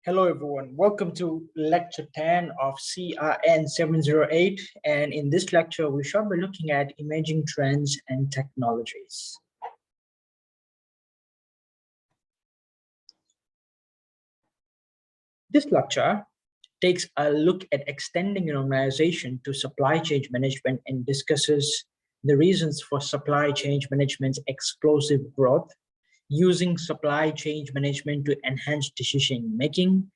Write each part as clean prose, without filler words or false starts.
Hello everyone, welcome to lecture 10 of CRN 708, and in this lecture we shall be looking at emerging trends and technologies. This lecture takes a look at extending an organization to supply chain management and discusses the reasons for supply chain management's explosive growth, using supply chain management to enhance decision making,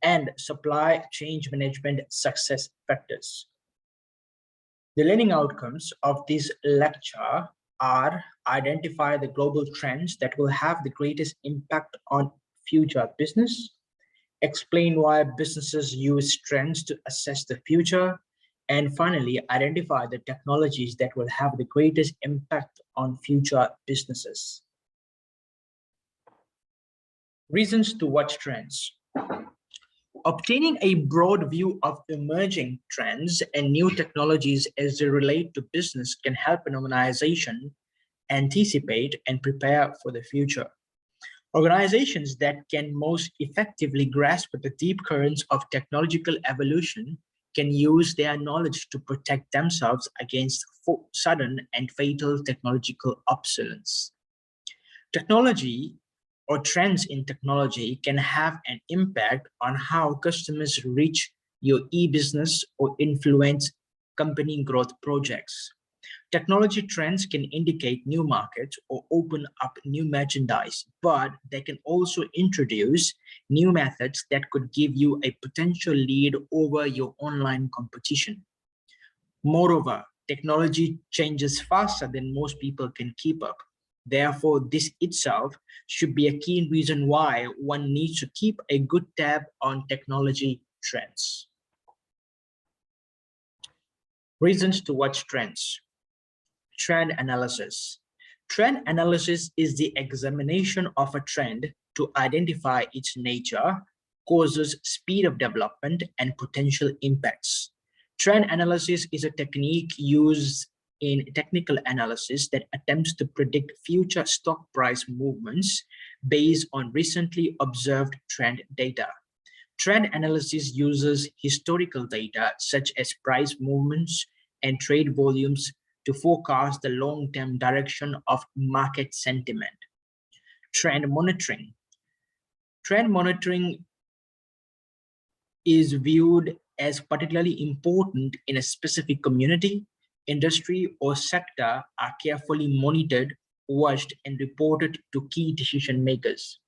and supply chain management success factors. The learning outcomes of this lecture are identify the global trends that will have the greatest impact on future business, explain why businesses use trends to assess the future, and finally, identify the technologies that will have the greatest impact on future businesses. Reasons to watch trends. Obtaining a broad view of emerging trends and new technologies as they relate to business can help an organization anticipate and prepare for the future. Organizations that can most effectively grasp the deep currents of technological evolution can use their knowledge to protect themselves against sudden and fatal technological obsolescence. Technology or trends in technology can have an impact on how customers reach your e-business or influence company growth projects. Technology trends can indicate new markets or open up new merchandise, but they can also introduce new methods that could give you a potential lead over your online competition. Moreover, technology changes faster than most people can keep up. Therefore, this itself should be a key reason why one needs to keep a good tab on technology trends. Reasons to watch trends. Trend analysis. Trend analysis is the examination of a trend to identify its nature, causes, speed of development, and potential impacts. Trend analysis is a technique used in technical analysis that attempts to predict future stock price movements based on recently observed trend data. Trend analysis uses historical data such as price movements and trade volumes to forecast the long-term direction of market sentiment. Trend monitoring. Trend monitoring is viewed as particularly important in a specific community, industry, or sector are carefully monitored, watched, and reported to key decision makers.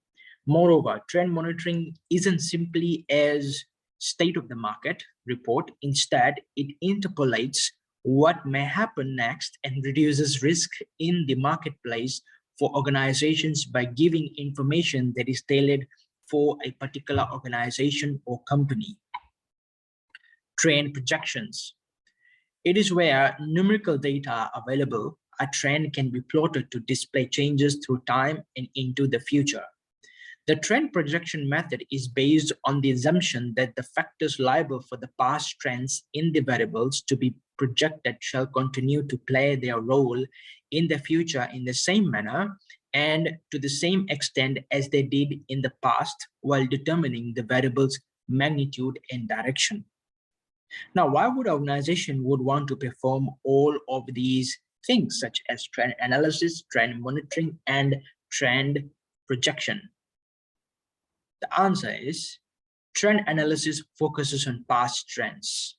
Moreover, trend monitoring isn't simply as state of the market report. Instead, it interpolates what may happen next and reduces risk in the marketplace for organizations by giving information that is tailored for a particular organization or company. Trend projections. It is where numerical data are available. A trend can be plotted to display changes through time and into the future. The trend projection method is based on the assumption that the factors liable for the past trends in the variables to be projected shall continue to play their role in the future in the same manner and to the same extent as they did in the past, while determining the variables' magnitude and direction. Now, why would an organization would want to perform all of these things, such as trend analysis, trend monitoring, and trend projection? The answer is trend analysis focuses on past trends.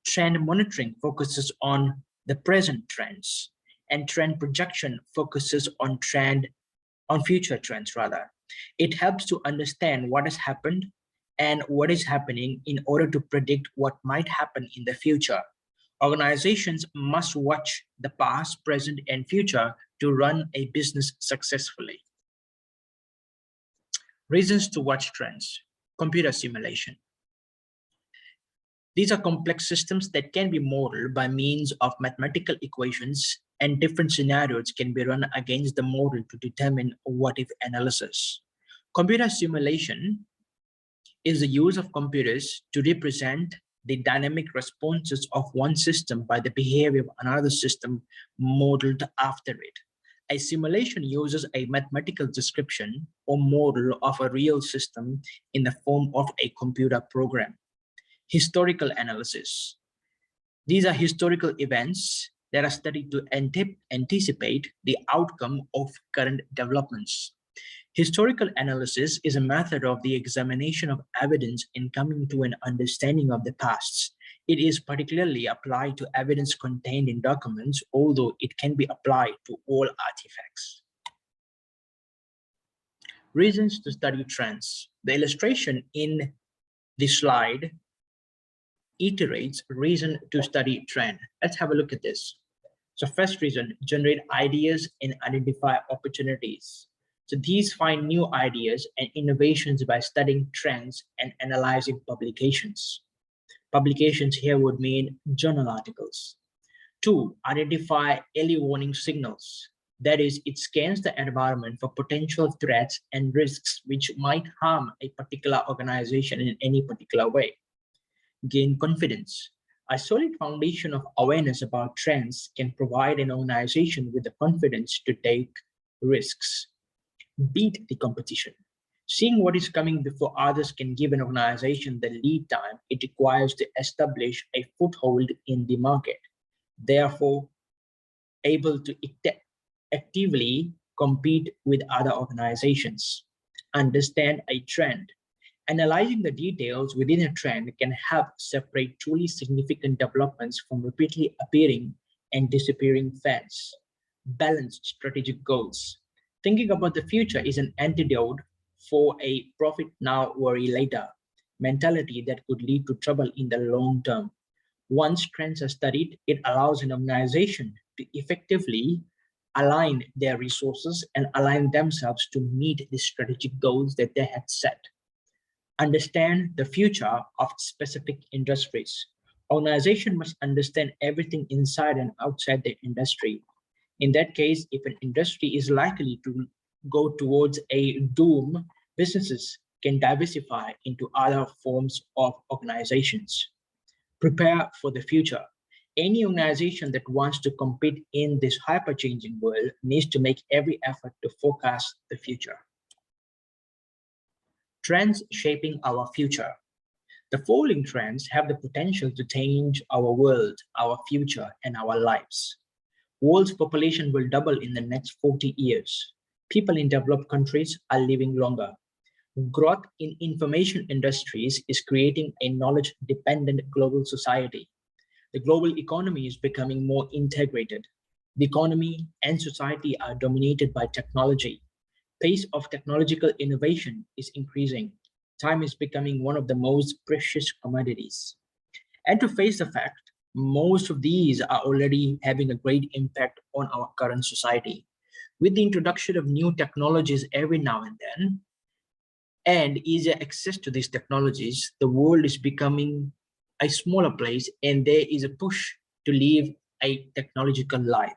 Trend monitoring focuses on the present trends, and trend projection focuses on future trends rather. It helps to understand what has happened and what is happening in order to predict what might happen in the future. Organizations must watch the past, present, and future to run a business successfully. Reasons to watch trends. Computer simulation. These are complex systems that can be modeled by means of mathematical equations, and different scenarios can be run against the model to determine what-if analysis. Computer simulation is the use of computers to represent the dynamic responses of one system by the behavior of another system modeled after it. A simulation uses a mathematical description or model of a real system in the form of a computer program. Historical analysis. These are historical events that are studied to anticipate the outcome of current developments. Historical analysis is a method of the examination of evidence in coming to an understanding of the past. It is particularly applied to evidence contained in documents, although it can be applied to all artifacts. Reasons to study trends. The illustration in this slide iterates reason to study trend. Let's have a look at this. So first reason, generate ideas and identify opportunities. So these find new ideas and innovations by studying trends and analyzing publications. Publications here would mean journal articles. 2, identify early warning signals. That is, it scans the environment for potential threats and risks which might harm a particular organization in any particular way. Gain confidence. A solid foundation of awareness about trends can provide an organization with the confidence to take risks. Beat the competition. Seeing what is coming before others can give an organization the lead time it requires to establish a foothold in the market. Therefore, able to actively compete with other organizations. Understand a trend. Analyzing the details within a trend can help separate truly significant developments from repeatedly appearing and disappearing fads. Balanced strategic goals. Thinking about the future is an antidote for a profit now, worry later mentality that could lead to trouble in the long term. Once trends are studied, it allows an organization to effectively align their resources and align themselves to meet the strategic goals that they had set. Understand the future of specific industries. Organization must understand everything inside and outside the industry. In that case, if an industry is likely to go towards a doom, businesses can diversify into other forms of organizations. Prepare for the future. Any organization that wants to compete in this hyper-changing world needs to make every effort to forecast the future. Trends shaping our future. The following trends have the potential to change our world, our future, and our lives. World's population will double in the next 40 years. People in developed countries are living longer. Growth in information industries is creating a knowledge-dependent global society. The global economy is becoming more integrated. The economy and society are dominated by technology. Pace of technological innovation is increasing. Time is becoming one of the most precious commodities. And to face the fact, most of these are already having a great impact on our current society. With the introduction of new technologies every now and then, and easier access to these technologies, the world is becoming a smaller place and there is a push to live a technological life.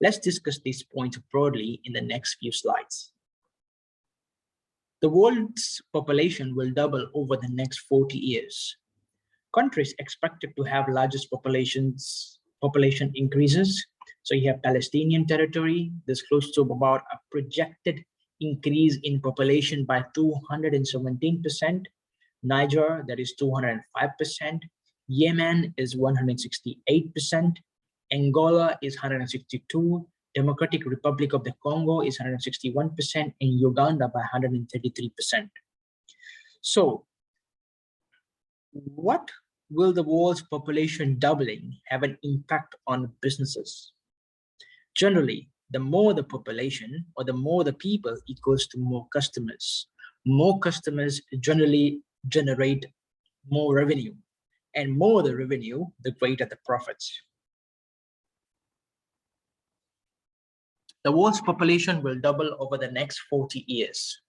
Let's discuss these points broadly in the next few slides. The world's population will double over the next 40 years. Countries expected to have largest population increases. So you have Palestinian territory, there's close to about a projected increase in population by 217%. Niger, that is 205%. Yemen is 168%. Angola is 162%. Democratic Republic of the Congo is 161%, and Uganda by 133%. So what will the world's population doubling have an impact on businesses? Generally, the more the population or the more the people equals to more customers. More customers generally generate more revenue, and more the revenue, the greater the profits. The world's population will double over the next 40 years.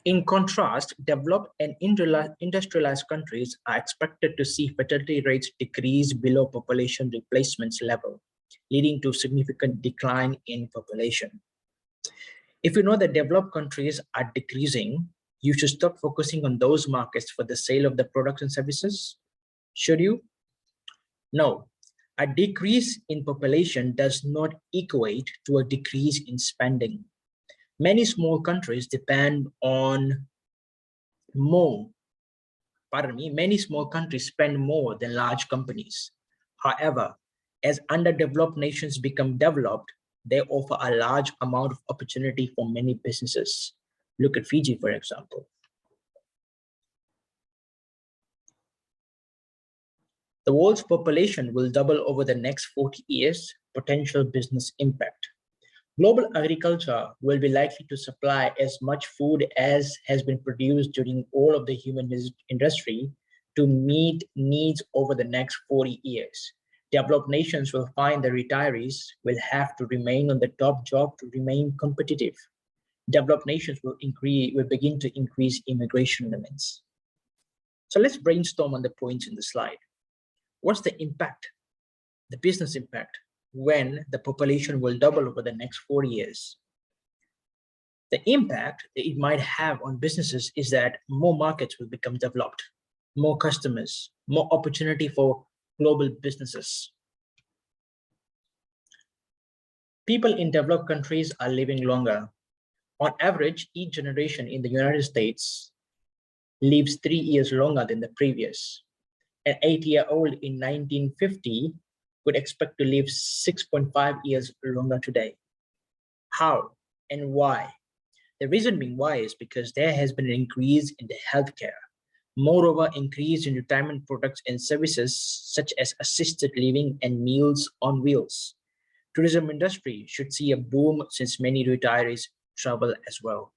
In contrast, developed and industrialized countries are expected to see fertility rates decrease below population replacement level, leading to significant decline in population. If you know that developed countries are decreasing, you should stop focusing on those markets for the sale of the products and services. Should you? No. A decrease in population does not equate to a decrease in spending. Many small countries depend on many small countries spend more than large companies. However, as underdeveloped nations become developed, they offer a large amount of opportunity for many businesses. Look at Fiji, for example. The world's population will double over the next 40 years. Potential business impact. Global agriculture will be likely to supply as much food as has been produced during all of the human industry to meet needs over the next 40 years. Developed nations will find the retirees will have to remain on the top job to remain competitive. Developed nations will begin to increase immigration limits. So let's brainstorm on the points in the slide. What's the impact, the business impact, when the population will double over the next 4 years? The impact that it might have on businesses is that more markets will become developed, more customers, more opportunity for global businesses. People in developed countries are living longer. On average, each generation in the United States lives 3 years longer than the previous. An 8-year-old in 1950 would expect to live 6.5 years longer today. How and why? The reason being why is because there has been an increase in the healthcare. Moreover, increase in retirement products and services such as assisted living and meals on wheels. Tourism industry should see a boom since many retirees travel as well.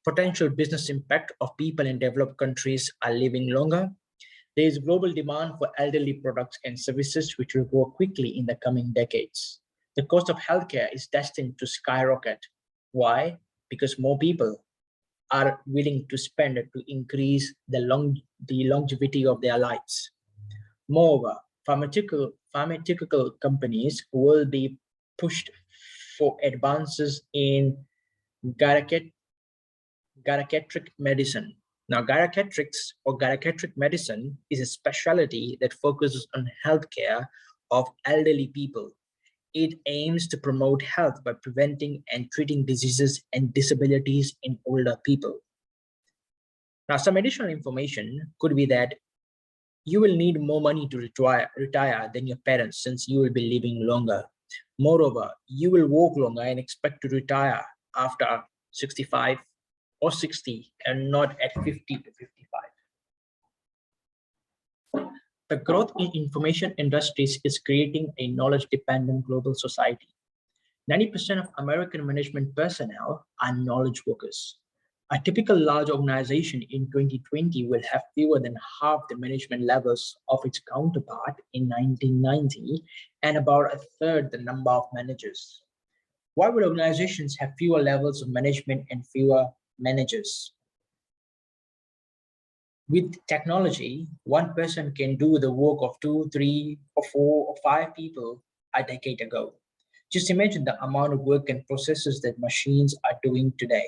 Potential business impact of people in developed countries are living longer. There is global demand for elderly products and services which will grow quickly in the coming decades. The cost of healthcare is destined to skyrocket. Why? Because more people are willing to spend to increase the longevity of their lives. Moreover, pharmaceutical companies will be pushed for advances in geriatric medicine. Now, geriatric medicine is a specialty that focuses on healthcare of elderly people. It aims to promote health by preventing and treating diseases and disabilities in older people. Now, some additional information could be that you will need more money to retire than your parents since you will be living longer. Moreover, you will work longer and expect to retire after 65 or 60 and not at 50 to 55. The growth in information industries is creating a knowledge-dependent global society. 90% of American management personnel are knowledge workers. A typical large organization in 2020 will have fewer than half the management levels of its counterpart in 1990 and about a third the number of managers. Why would organizations have fewer levels of management and fewer managers? With technology, one person can do the work of 2, 3, or 4, or 5 people a decade ago. Just imagine the amount of work and processes that machines are doing today.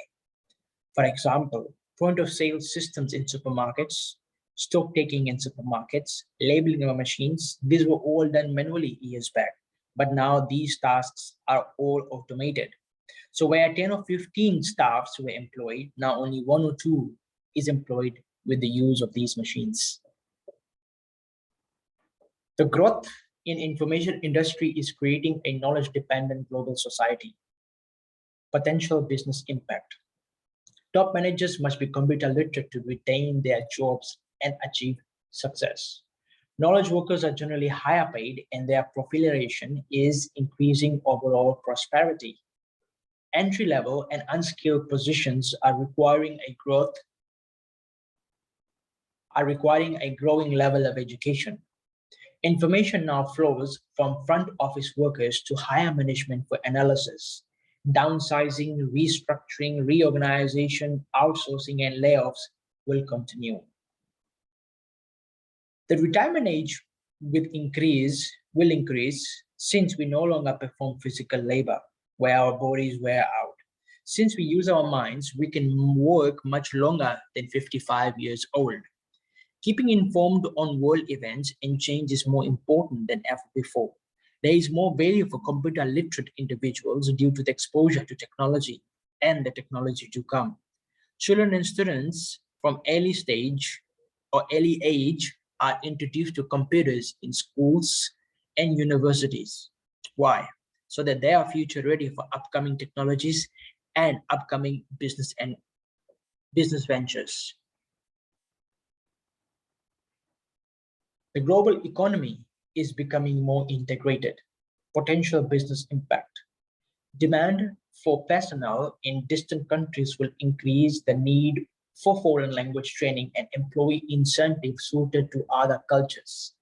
For example, point of sale systems in supermarkets, stock taking in supermarkets, labeling of machines, these were all done manually years back, but now these tasks are all automated. So where 10 or 15 staffs were employed, now only 1 or 2 is employed with the use of these machines. The growth in information industry is creating a knowledge-dependent global society. Potential business impact. Top managers must be computer literate to retain their jobs and achieve success. Knowledge workers are generally higher paid and their proliferation is increasing overall prosperity. Entry-level and unskilled positions are requiring a growing level of education. Information now flows from front office workers to higher management for analysis. Downsizing, restructuring, reorganization, outsourcing, and layoffs will continue. The retirement age will increase since we no longer perform physical labor where our bodies wear out. Since we use our minds, we can work much longer than 55 years old. Keeping informed on world events and change is more important than ever before. There is more value for computer literate individuals due to the exposure to technology and the technology to come. Children and students from early stage or early age are introduced to computers in schools and universities. Why? So that they are future ready for upcoming technologies and upcoming business ventures. The global economy is becoming more integrated. Potential business impact. Demand for personnel in distant countries will increase the need for foreign language training and employee incentives suited to other cultures.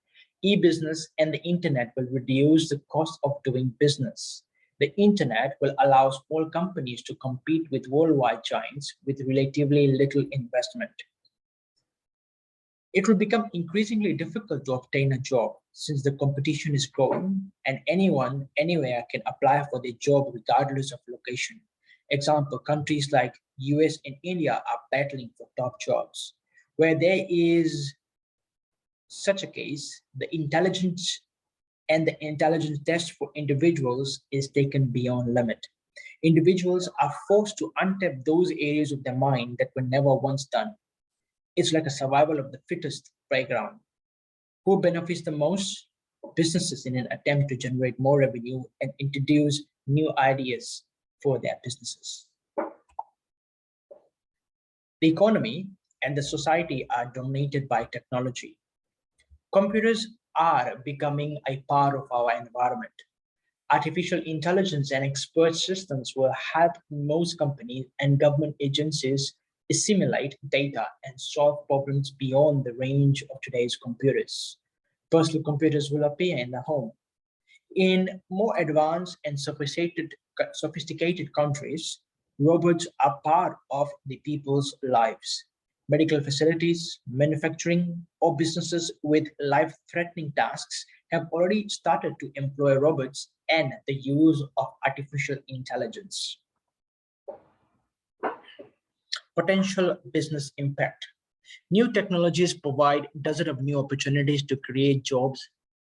E-business and the internet will reduce the cost of doing business. The internet will allow small companies to compete with worldwide giants with relatively little investment. It will become increasingly difficult to obtain a job since the competition is growing and anyone, anywhere can apply for the job regardless of location. Example, countries like US and India are battling for top jobs. Where there is such a case, the intelligence test for individuals is taken beyond limit. Individuals are forced to untap those areas of their mind that were never once done. It's like a survival of the fittest playground. Who benefits the most? Businesses in an attempt to generate more revenue and introduce new ideas for their businesses. The economy and the society are dominated by technology. Computers are becoming a part of our environment. Artificial intelligence and expert systems will help most companies and government agencies assimilate data and solve problems beyond the range of today's computers. Personal computers will appear in the home. In more advanced and sophisticated countries, robots are part of the people's lives. Medical facilities, manufacturing, or businesses with life-threatening tasks have already started to employ robots and the use of artificial intelligence. Potential business impact. New technologies provide dozens of new opportunities to create jobs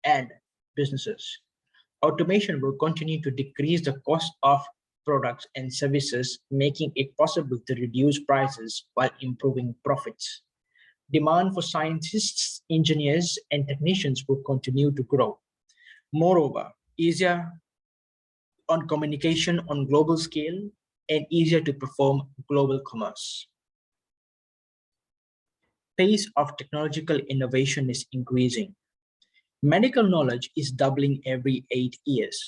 and businesses. Automation will continue to decrease the cost of products and services, making it possible to reduce prices while improving profits. Demand for scientists, engineers, and technicians will continue to grow. Moreover, easier on communication on global scale and easier to perform global commerce. Pace of technological innovation is increasing. Medical knowledge is doubling every 8 years.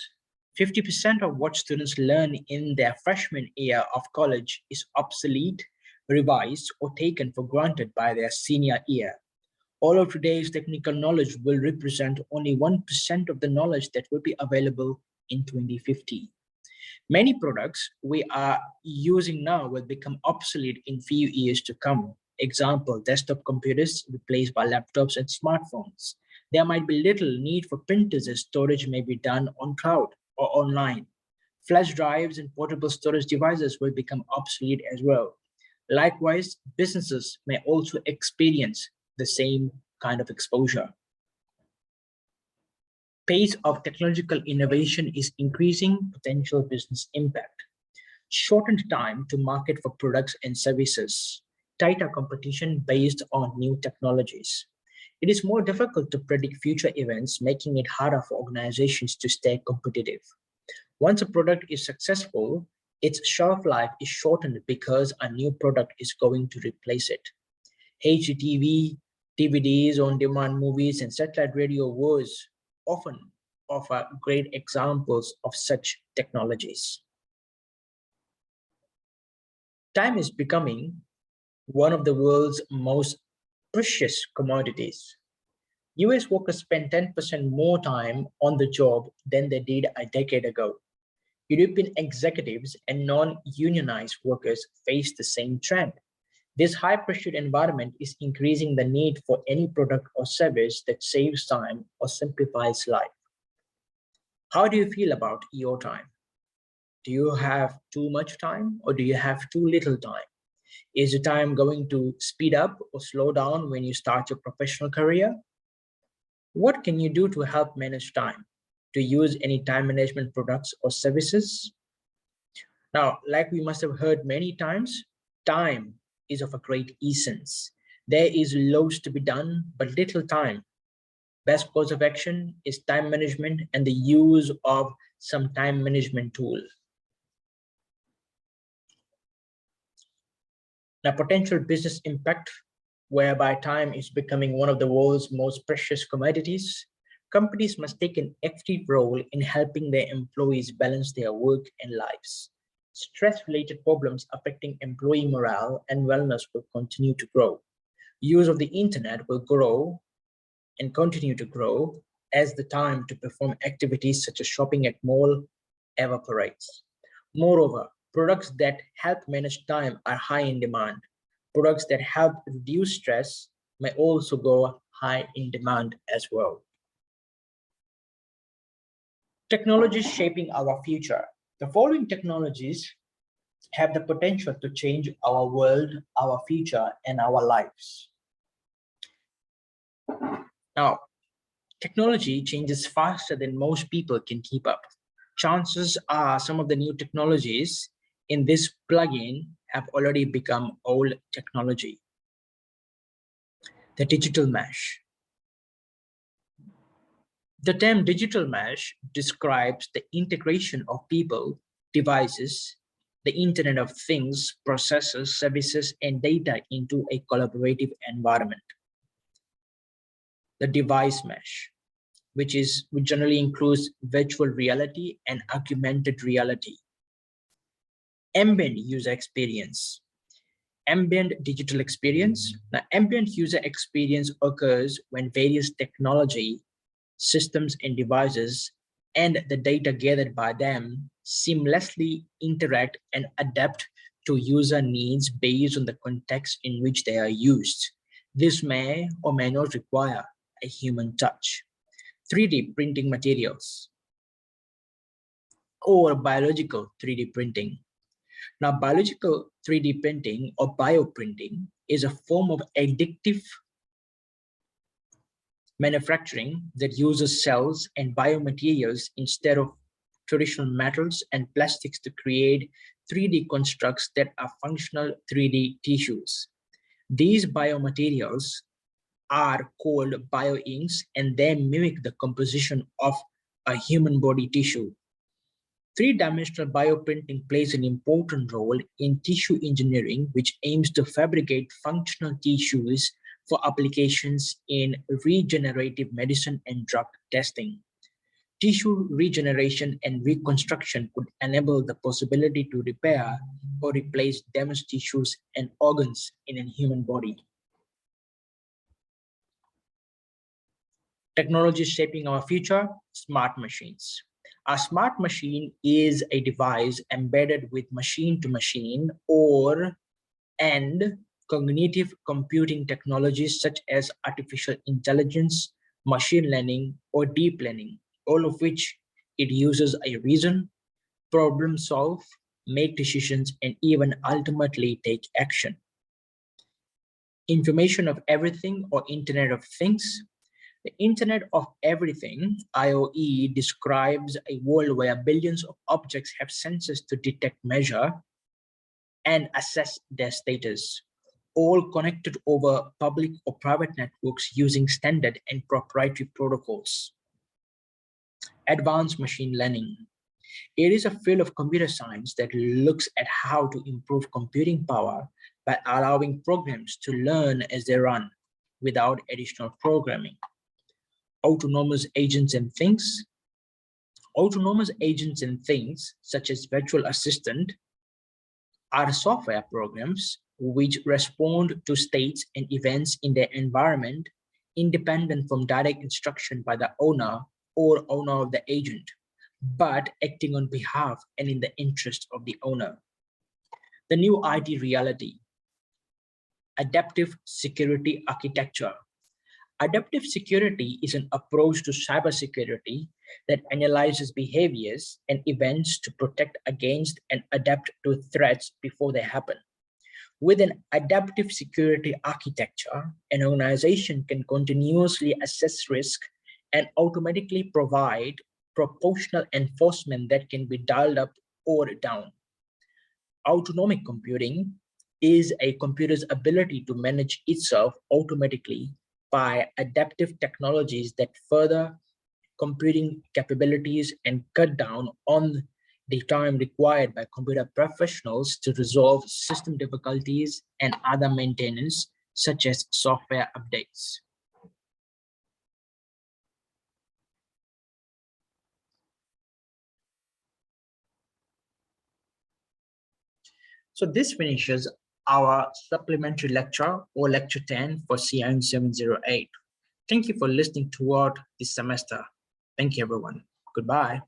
50% of what students learn in their freshman year of college is obsolete, revised, or taken for granted by their senior year. All of today's technical knowledge will represent only 1% of the knowledge that will be available in 2050. Many products we are using now will become obsolete in few years to come. Example, desktop computers replaced by laptops and smartphones. There might be little need for printers as storage may be done on cloud or online. Flash drives and portable storage devices will become obsolete as well. Likewise, businesses may also experience the same kind of exposure. Pace of technological innovation is increasing potential business impact. Shortened time to market for products and services. Tighter competition based on new technologies. It is more difficult to predict future events, making it harder for organizations to stay competitive. Once a product is successful, its shelf life is shortened because a new product is going to replace it. HDTV, DVDs, on-demand movies, and satellite radio was often offer great examples of such technologies. Time is becoming one of the world's most precious commodities. US workers spend 10% more time on the job than they did a decade ago. European executives and non-unionized workers face the same trend. This high-pressured environment is increasing the need for any product or service that saves time or simplifies life. How do you feel about your time? Do you have too much time or do you have too little time? Is the time going to speed up or slow down when you start your professional career? What can you do to help manage time? To use any time management products or services? Now, like we must have heard many times, time is of a great essence. There is loads to be done, but little time. Best course of action is time management and the use of some time management tool. Now, potential business impact, whereby time is becoming one of the world's most precious commodities. Companies must take an active role in helping their employees balance their work and lives. Stress-related problems affecting employee morale and wellness will continue to grow. Use of the internet will grow and continue to grow as the time to perform activities such as shopping at mall evaporates. Moreover, products that help manage time are high in demand. Products that help reduce stress may also go high in demand as well. Technologies shaping our future. The following technologies have the potential to change our world, our future, and our lives. Now, technology changes faster than most people can keep up. Chances are some of the new technologies in this plugin have already become old technology. The digital mesh. The term digital mesh describes the integration of people, devices, the Internet of Things, processes, services, and data into a collaborative environment. The device mesh, which generally includes virtual reality and augmented reality. Ambient user experience. Ambient digital experience. Now, ambient user experience occurs when various technology, systems and devices, and the data gathered by them seamlessly interact and adapt to user needs based on the context in which they are used. This may or may not require a human touch. 3D printing materials or biological 3D printing. Now, biological 3D printing or bioprinting is a form of additive manufacturing that uses cells and biomaterials instead of traditional metals and plastics to create 3D constructs that are functional 3D tissues. These biomaterials are called bioinks and they mimic the composition of a human body tissue. Three-dimensional bioprinting plays an important role in tissue engineering, which aims to fabricate functional tissues for applications in regenerative medicine and drug testing. Tissue regeneration and reconstruction could enable the possibility to repair or replace damaged tissues and organs in a human body. Technology shaping our future, smart machines. A smart machine is a device embedded with machine-to-machine and cognitive computing technologies such as artificial intelligence, machine learning, or deep learning, all of which it uses a reason, problem solve, make decisions, and even ultimately take action. Information of everything or Internet of Things. The Internet of Everything, IoE, describes a world where billions of objects have sensors to detect, measure, and assess their status, all connected over public or private networks using standard and proprietary protocols. Advanced machine learning. It is a field of computer science that looks at how to improve computing power by allowing programs to learn as they run without additional programming. Autonomous agents and things. Autonomous agents and things, such as virtual assistant, are software programs which respond to states and events in their environment, independent from direct instruction by the owner or owner of the agent, but acting on behalf and in the interest of the owner. The new IT reality. Adaptive security architecture. Adaptive security is an approach to cybersecurity that analyzes behaviors and events to protect against and adapt to threats before they happen. With an adaptive security architecture, an organization can continuously assess risk and automatically provide proportional enforcement that can be dialed up or down. Autonomic computing is a computer's ability to manage itself automatically by adaptive technologies that further computing capabilities and cut down on the time required by computer professionals to resolve system difficulties and other maintenance, such as software updates. So this finishes our supplementary lecture or lecture 10 for CIM 708. Thank you for listening throughout this semester. Thank you, everyone. Goodbye.